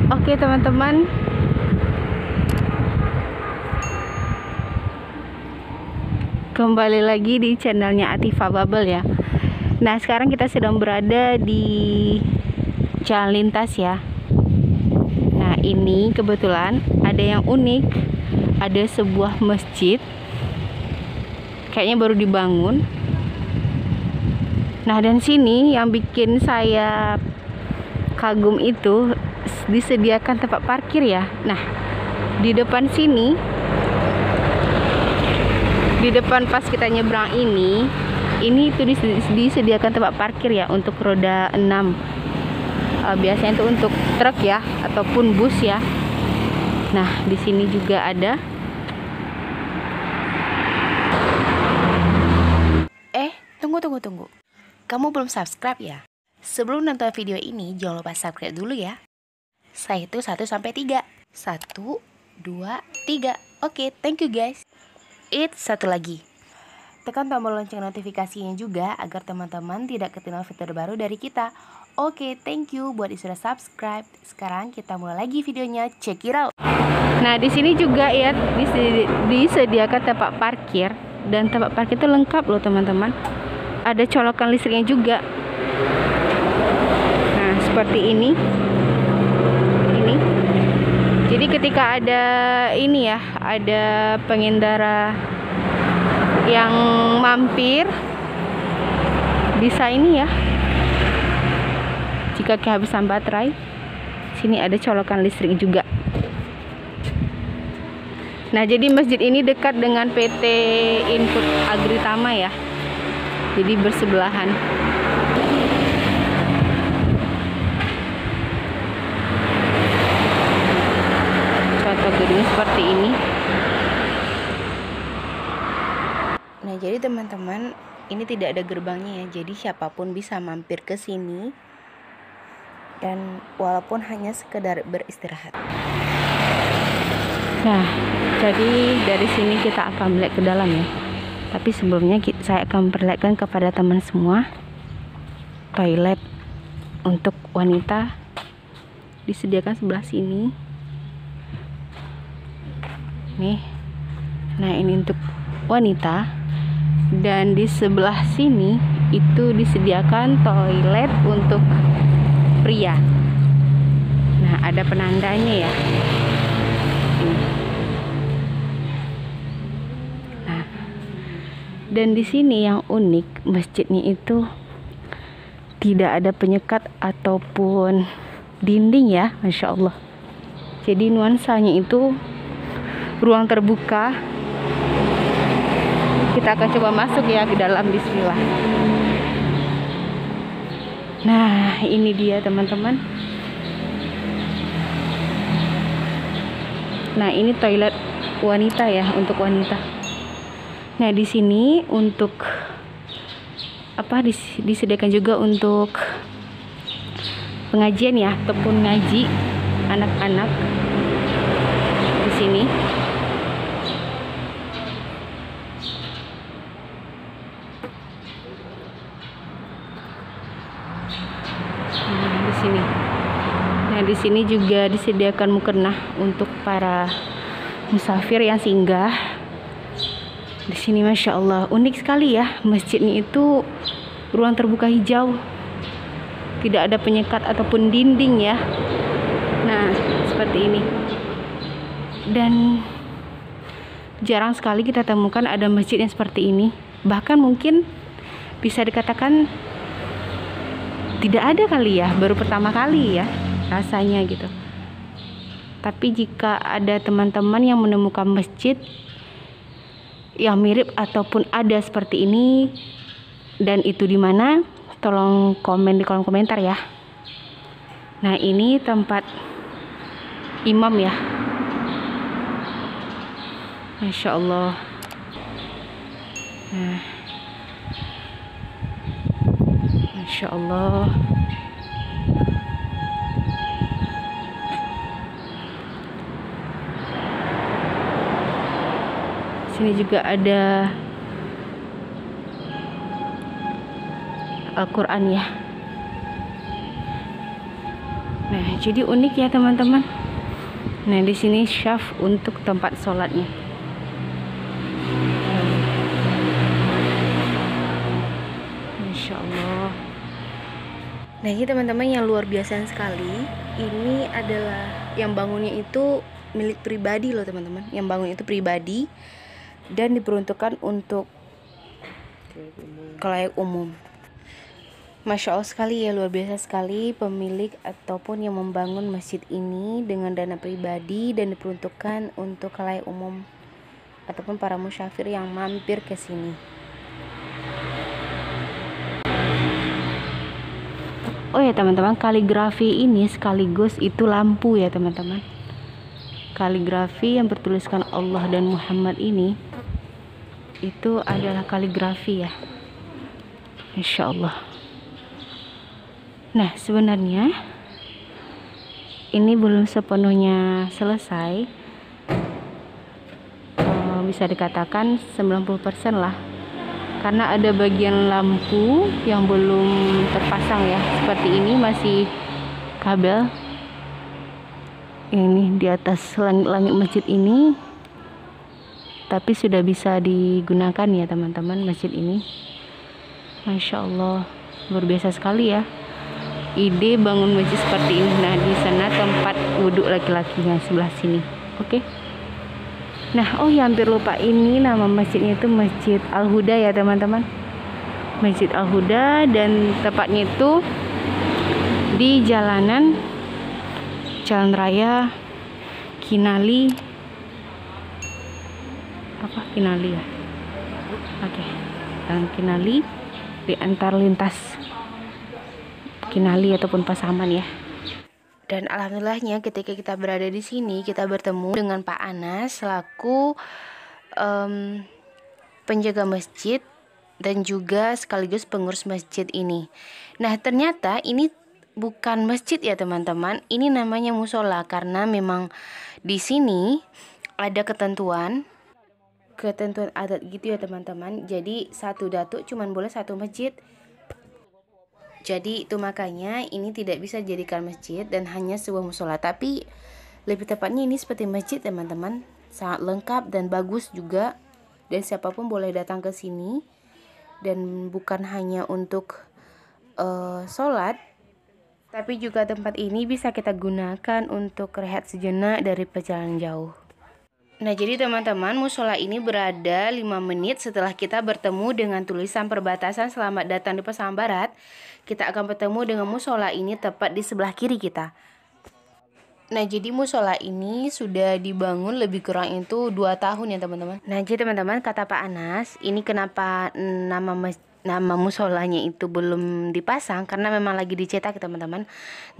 Oke teman-teman, kembali lagi di channelnya Atifa Bubble ya. Nah sekarang kita sedang berada di jalan lintas ya. Nah ini kebetulan ada yang unik, ada sebuah masjid, kayaknya baru dibangun. Nah dan sini yang bikin saya kagum itu disediakan tempat parkir ya. Nah di depan sini, di depan pas kita nyebrang ini itu disediakan tempat parkir ya untuk roda 6. Biasanya itu untuk truk ya ataupun bus ya. Nah di sini juga ada. Tunggu. Kamu belum subscribe ya? Sebelum nonton video ini, jangan lupa subscribe dulu ya. Saya itu 1 sampai 3. 1, 2, 3. Oke, thank you guys. Satu lagi. Tekan tombol lonceng notifikasinya juga agar teman-teman tidak ketinggalan video terbaru dari kita. Oke, thank you buat yang sudah subscribe. Sekarang kita mulai lagi videonya. Check it out. Nah, di sini juga ya disediakan tempat parkir, dan tempat parkir itu lengkap loh teman-teman. Ada colokan listriknya juga. Nah, seperti ini. Jadi ketika ada ini ya, ada pengendara yang mampir, bisa ini ya. Jika kehabisan baterai, sini ada colokan listrik juga. Nah, jadi masjid ini dekat dengan PT Input Agritama ya. Jadi bersebelahan. Contoh gedung seperti ini. Nah, jadi teman-teman, ini tidak ada gerbangnya ya. Jadi siapapun bisa mampir ke sini. Dan walaupun hanya sekedar beristirahat. Nah, jadi dari sini kita akan melihat ke dalam ya. Tapi sebelumnya saya akan perlihatkan kepada teman semua toilet untuk wanita disediakan sebelah sini. Nih. Nah, ini untuk wanita. Dan di sebelah sini itu disediakan toilet untuk pria. Nah, ada penandanya ya. Nah, dan di sini yang unik, masjidnya itu tidak ada penyekat ataupun dinding ya, Masya Allah. Jadi nuansanya itu ruang terbuka. Kita akan coba masuk ya ke dalam, bismillah. Nah, ini dia teman-teman. Nah, ini toilet wanita ya, untuk wanita. Nah, di sini untuk disediakan juga untuk pengajian ya, ataupun ngaji anak-anak di sini. Nah, di sini juga disediakan mukena untuk para musafir yang singgah. Di sini Masya Allah, unik sekali ya masjidnya itu, ruang terbuka hijau, tidak ada penyekat ataupun dinding ya. Nah, seperti ini. Dan jarang sekali kita temukan ada masjid yang seperti ini. Bahkan mungkin bisa dikatakan tidak ada kali ya, baru pertama kali ya rasanya gitu. Tapi jika ada teman-teman yang menemukan masjid yang mirip ataupun ada seperti ini dan itu di mana, tolong komen di kolom komentar ya. Nah, ini tempat imam ya. Masya Allah. Nah, Masya Allah. Sini juga ada Al-Quran ya. Nah Nah, jadi unik ya teman-teman. Nah, di sini syaf untuk tempat sholatnya. Masya Allah. Nah, ini teman-teman yang luar biasa sekali. Ini adalah yang bangunnya itu milik pribadi loh teman-teman. Yang bangun itu pribadi dan diperuntukkan untuk khalayak umum. Masya Allah sekali ya, luar biasa sekali pemilik ataupun yang membangun masjid ini dengan dana pribadi dan diperuntukkan untuk khalayak umum ataupun para musyafir yang mampir ke sini. Oh ya teman-teman, kaligrafi ini sekaligus itu lampu ya teman-teman. Kaligrafi yang bertuliskan Allah dan Muhammad ini itu adalah kaligrafi ya. Insya Allah. Nah, sebenarnya ini belum sepenuhnya selesai. Bisa dikatakan 90% lah. Karena ada bagian lampu yang belum terpasang ya. Seperti ini masih kabel. Ini di atas langit-langit masjid ini. Tapi sudah bisa digunakan ya teman-teman masjid ini. Masya Allah, luar biasa sekali ya ide bangun masjid seperti ini. Nah, di sana tempat wudhu laki-lakinya sebelah sini. Oke. Nah, oh ya hampir lupa, ini nama masjidnya itu Masjid Al-Huda ya teman-teman. Masjid Al-Huda, dan tepatnya itu di Jalan Raya Kinali. Apa Kinali ya? Oke. Jalan Kinali di antar lintas Kinali ataupun Pasaman ya. Dan alhamdulillahnya ketika kita berada di sini kita bertemu dengan Pak Anas selaku penjaga masjid dan juga sekaligus pengurus masjid ini. Nah, ternyata ini bukan masjid ya teman-teman. Ini namanya musola karena memang di sini ada ketentuan adat gitu ya teman-teman. Jadi satu datuk cuman boleh satu masjid. Jadi itu makanya ini tidak bisa dijadikan masjid dan hanya sebuah musola. Tapi lebih tepatnya ini seperti masjid teman-teman. Sangat lengkap dan bagus juga. Dan siapapun boleh datang ke sini. Dan bukan hanya untuk sholat. Tapi juga tempat ini bisa kita gunakan untuk rehat sejenak dari perjalanan jauh. Nah, jadi teman-teman, musola ini berada 5 menit setelah kita bertemu dengan tulisan perbatasan selamat datang di Pasaman Barat. Kita akan bertemu dengan musola ini tepat di sebelah kiri kita. Nah, jadi musola ini sudah dibangun lebih kurang itu 2 tahun ya teman-teman. Nah, jadi teman-teman, kata Pak Anas, ini kenapa nama musolanya itu belum dipasang, karena memang lagi dicetak teman-teman.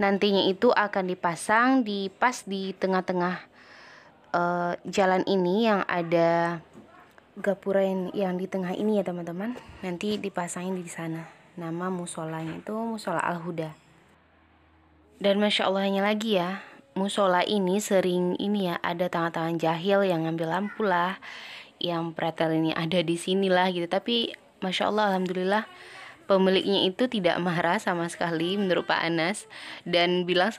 Nantinya itu akan dipasang pas di tengah-tengah jalan ini yang ada gapura yang di tengah ini ya teman-teman. Nanti dipasangin di sana. Nama musolanya itu Musola Al-Huda. Dan Masya Allahnya lagi ya, musola ini sering ini ya ada tangan-tangan jahil yang ngambil lampu lah, yang pretel ini ada di sini lah gitu. Tapi Masya Allah, alhamdulillah pemiliknya itu tidak marah sama sekali menurut Pak Anas, dan bilang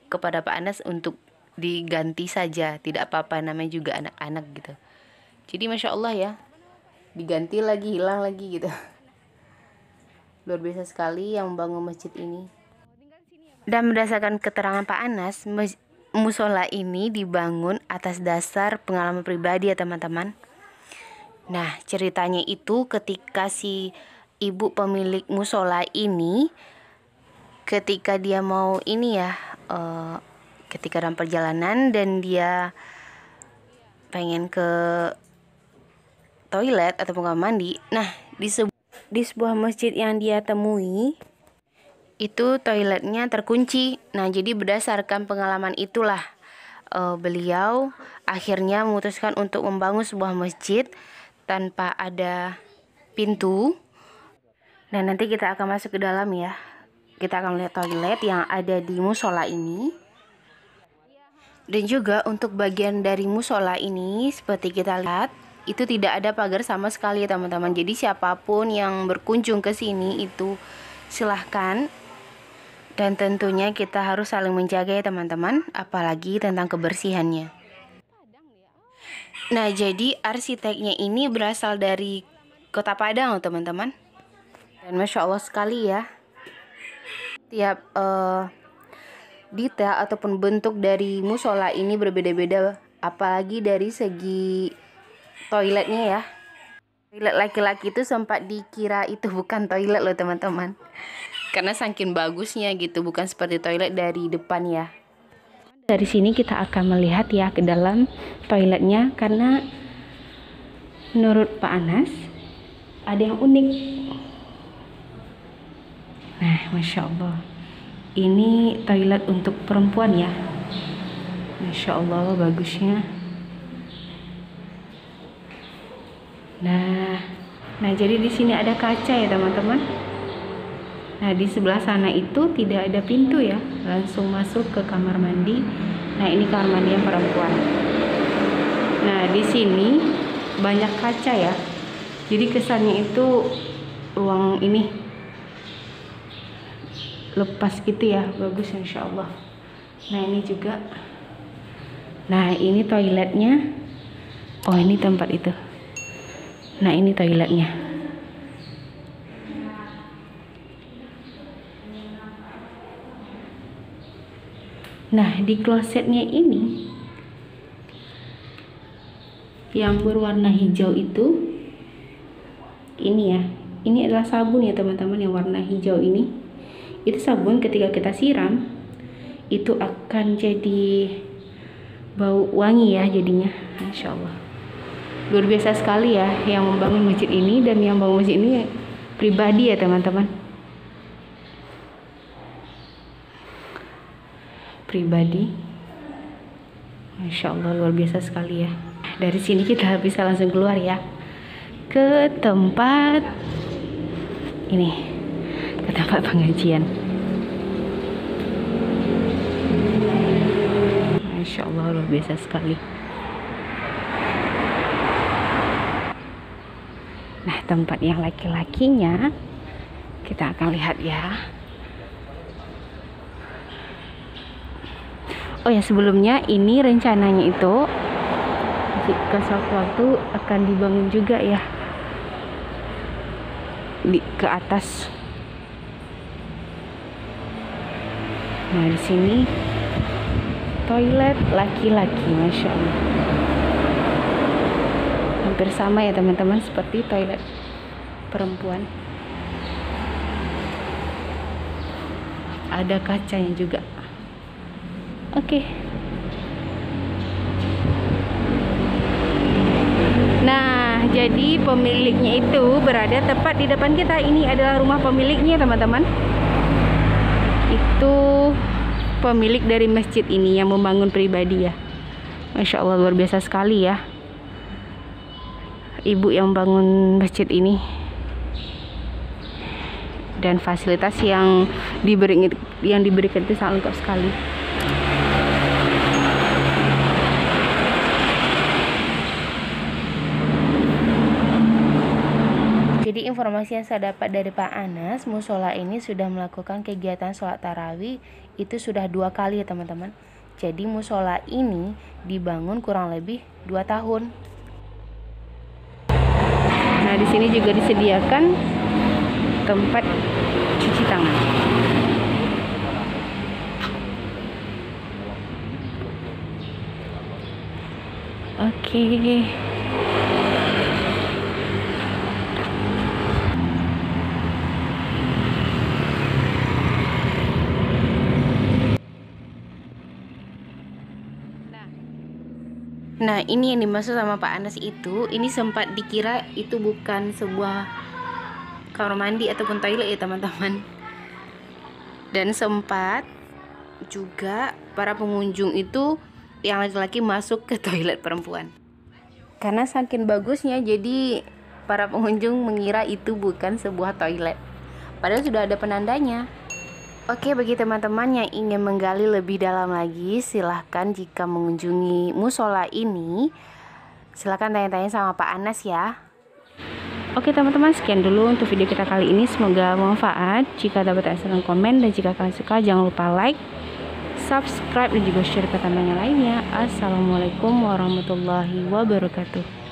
kepada Pak Anas untuk diganti saja, tidak apa-apa, namanya juga anak-anak gitu. Jadi Masya Allah ya, diganti lagi, hilang lagi gitu. Luar biasa sekali yang membangun masjid ini. Dan berdasarkan keterangan Pak Anas, musola ini dibangun atas dasar pengalaman pribadi ya teman-teman. Nah, ceritanya itu ketika si ibu pemilik musola ini, ketika dia mau ini ya, ketika dalam perjalanan dan dia pengen ke toilet atau kamar mandi. Nah, di sebuah masjid yang dia temui itu toiletnya terkunci. Nah, jadi berdasarkan pengalaman itulah beliau akhirnya memutuskan untuk membangun sebuah masjid tanpa ada pintu. Nah, nanti kita akan masuk ke dalam ya. Kita akan melihat toilet yang ada di musola ini. Dan juga untuk bagian dari musola ini seperti kita lihat itu tidak ada pagar sama sekali teman-teman. Jadi siapapun yang berkunjung ke sini itu silahkan Dan tentunya kita harus saling menjaga ya teman-teman, apalagi tentang kebersihannya. Nah, jadi arsiteknya ini berasal dari Kota Padang teman-teman. Dan Masya Allah sekali ya. Tiap detail ataupun bentuk dari musola ini berbeda-beda, apalagi dari segi toiletnya ya. Toilet laki-laki itu sempat dikira itu bukan toilet loh teman-teman, karena saking bagusnya gitu, bukan seperti toilet dari depan ya. Dari sini kita akan melihat ya ke dalam toiletnya, karena menurut Pak Anas ada yang unik. Nah, Masya Allah, ini toilet untuk perempuan ya. Masya Allah bagusnya. Nah jadi di sini ada kaca ya teman-teman. Nah di sebelah sana itu tidak ada pintu ya, langsung masuk ke kamar mandi. Nah ini kamar mandi yang perempuan. Nah di sini banyak kaca ya, jadi kesannya itu ruang ini lepas gitu ya, bagus insya Allah. Nah ini juga, nah ini toiletnya. Oh ini tempat itu. Nah ini toiletnya. Nah di klosetnya ini yang berwarna hijau itu, ini ya, ini adalah sabun ya teman-teman. Yang warna hijau ini, itu sabun ketika kita siram itu akan jadi bau wangi ya jadinya. Insya Allah luar biasa sekali ya yang membangun masjid ini, dan yang bangun masjid ini pribadi ya teman-teman, pribadi. Masya Allah luar biasa sekali ya. Dari sini kita bisa langsung keluar ya ke tempat ini, ke tempat pengajian. Masya Allah luar biasa sekali. Nah tempat yang laki-lakinya kita akan lihat ya. Oh ya, sebelumnya ini rencananya itu ke suatu waktu akan dibangun juga ya ke atas. Nah di sini toilet laki-laki, Masya Allah. Hampir sama ya teman-teman seperti toilet perempuan. Ada kacanya juga. Oke. Nah, jadi pemiliknya itu berada tepat di depan kita. Ini adalah rumah pemiliknya teman-teman. Itu pemilik dari masjid ini yang membangun pribadi ya. Masya Allah luar biasa sekali ya. Ibu yang bangun masjid ini, dan fasilitas yang diberikan itu sangat lengkap sekali. Jadi informasi yang saya dapat dari Pak Anas, musola ini sudah melakukan kegiatan sholat tarawih itu sudah 2 kali ya teman-teman. Jadi musola ini dibangun kurang lebih 2 tahun. Nah, di sini juga disediakan tempat cuci tangan. Oke. Nah ini yang dimaksud sama Pak Anas itu, ini sempat dikira itu bukan sebuah kamar mandi ataupun toilet ya teman-teman. Dan sempat juga para pengunjung itu yang laki-laki masuk ke toilet perempuan. Karena saking bagusnya, jadi para pengunjung mengira itu bukan sebuah toilet, padahal sudah ada penandanya. Oke, bagi teman-teman yang ingin menggali lebih dalam lagi, silahkan jika mengunjungi musola ini, silahkan tanya-tanya sama Pak Anas ya. Oke teman-teman, sekian dulu untuk video kita kali ini. Semoga bermanfaat. Jika dapat saran komen dan jika kalian suka, jangan lupa like, subscribe, dan juga share ke teman yang lainnya. Assalamualaikum warahmatullahi wabarakatuh.